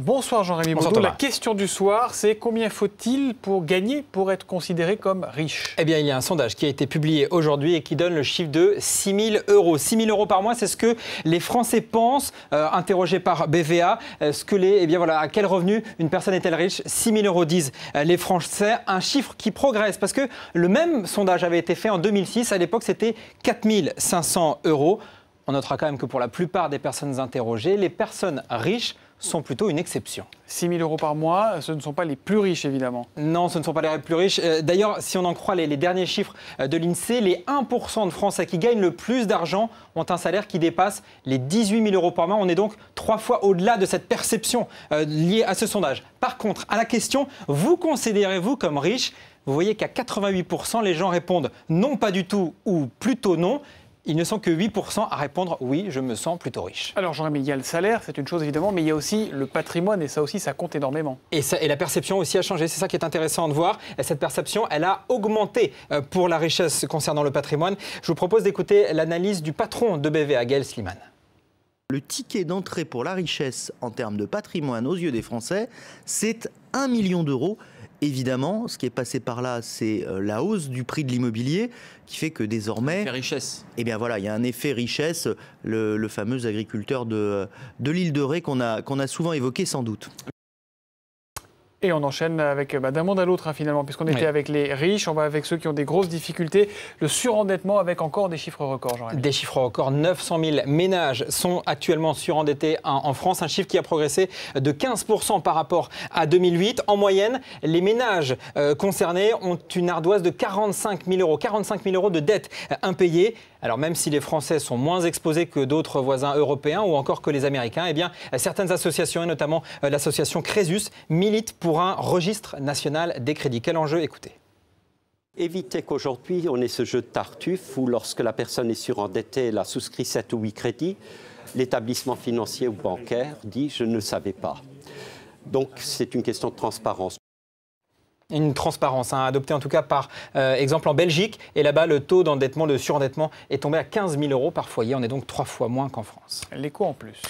Bonsoir Jean-Rémy Baudot. La question du soir, c'est combien faut-il pour gagner, pour être considéré comme riche? Eh bien, il y a un sondage qui a été publié aujourd'hui et qui donne le chiffre de 6 000 euros. 6 000 euros par mois, c'est ce que les Français pensent, interrogés par BVA. À quel revenu une personne est-elle riche? 6 000 euros disent les Français. Un chiffre qui progresse parce que le même sondage avait été fait en 2006. À l'époque, c'était 4 500 euros. On notera quand même que pour la plupart des personnes interrogées, les personnes riches sont plutôt une exception. 6 000 euros par mois, ce ne sont pas les plus riches, évidemment. Non, ce ne sont pas les plus riches. D'ailleurs, si on en croit les derniers chiffres de l'INSEE, les 1% de Français qui gagnent le plus d'argent ont un salaire qui dépasse les 18 000 euros par mois. On est donc 3 fois au-delà de cette perception liée à ce sondage. Par contre, à la question, vous considérez-vous comme riche? Vous voyez qu'à 88%, les gens répondent non, pas du tout ou plutôt non. Ils ne sont que 8% à répondre « oui, je me sens plutôt riche ». Alors Jean-Rémy, il y a le salaire, c'est une chose évidemment, mais il y a aussi le patrimoine et ça aussi, ça compte énormément. Et la perception aussi a changé, c'est ça qui est intéressant de voir. Et cette perception, elle a augmenté pour la richesse concernant le patrimoine. Je vous propose d'écouter l'analyse du patron de BVA, Gaël Sliman. Le ticket d'entrée pour la richesse en termes de patrimoine aux yeux des Français, c'est 1 million d'euros. Évidemment, ce qui est passé par là, c'est la hausse du prix de l'immobilier qui fait que désormais... Effet richesse. Eh bien voilà, il y a un effet richesse, le fameux agriculteur de l'île de Ré qu'on a souvent évoqué sans doute. Et on enchaîne avec d'un monde à l'autre finalement, puisqu'on était avec les riches, on va avec ceux qui ont des grosses difficultés, le surendettement avec encore des chiffres records. Jean-Rémy. Des chiffres records, 900 000 ménages sont actuellement surendettés en France, un chiffre qui a progressé de 15% par rapport à 2008. En moyenne, les ménages concernés ont une ardoise de 45 000 euros de dettes impayées. Alors même si les Français sont moins exposés que d'autres voisins européens ou encore que les Américains, eh bien, certaines associations, et notamment l'association Crésus, militent pour un registre national des crédits. Quel enjeu? Écoutez. Éviter qu'aujourd'hui on ait ce jeu de tartuffe où lorsque la personne est surendettée, elle a souscrit 7 ou 8 crédits, l'établissement financier ou bancaire dit « je ne savais pas ». Donc c'est une question de transparence. Une transparence adoptée en tout cas par exemple en Belgique. Et là-bas, le taux d'endettement, de surendettement est tombé à 15 000 euros par foyer. On est donc 3 fois moins qu'en France. L'écho en plus.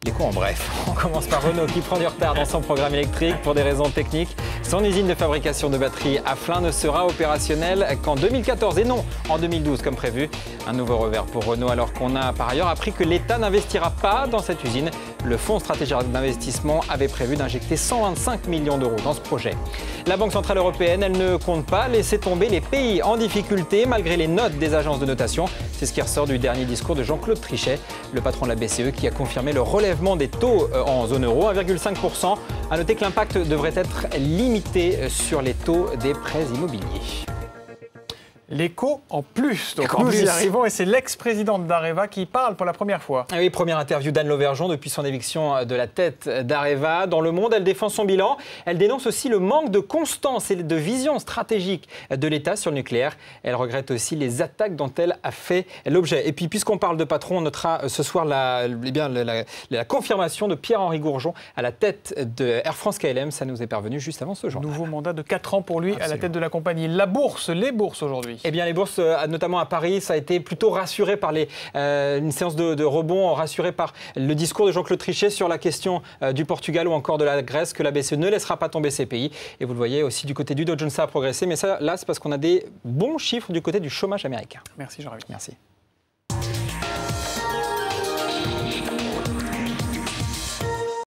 L'écho en bref. On commence par Renault qui prend du retard dans son programme électrique pour des raisons techniques. Son usine de fabrication de batteries à Flins ne sera opérationnelle qu'en 2014 et non en 2012 comme prévu. Un nouveau revers pour Renault alors qu'on a par ailleurs appris que l'État n'investira pas dans cette usine. Le Fonds stratégique d'investissement avait prévu d'injecter 125 millions d'euros dans ce projet. La Banque centrale européenne, elle ne compte pas laisser tomber les pays en difficulté malgré les notes des agences de notation. C'est ce qui ressort du dernier discours de Jean-Claude Trichet, le patron de la BCE qui a confirmé le relèvement des taux en zone euro, 1,5%. À noter que l'impact devrait être limité sur les taux des prêts immobiliers. L'écho en plus, donc nous y arrivons et c'est l'ex-présidente d'Areva qui parle pour la première fois. Ah oui, première interview d'Anne Lauvergeon depuis son éviction de la tête d'Areva. Dans Le Monde, elle défend son bilan. Elle dénonce aussi le manque de constance et de vision stratégique de l'État sur le nucléaire. Elle regrette aussi les attaques dont elle a fait l'objet. Et puis, puisqu'on parle de patron, on notera ce soir la confirmation de Pierre-Henri Gourgeon à la tête de Air France KLM. Ça nous est parvenu juste avant ce journal. Nouveau mandat de 4 ans pour lui. Absolument. À la tête de la compagnie. La bourse, les bourses aujourd'hui. Eh bien, les bourses, notamment à Paris, ça a été plutôt rassuré par une séance de rebond, rassuré par le discours de Jean-Claude Trichet sur la question du Portugal ou encore de la Grèce, que la BCE ne laissera pas tomber ces pays. Et vous le voyez aussi du côté du Dow Jones, ça a progressé. Mais ça, là, c'est parce qu'on a des bons chiffres du côté du chômage américain. Merci Jean-Rémy. Merci.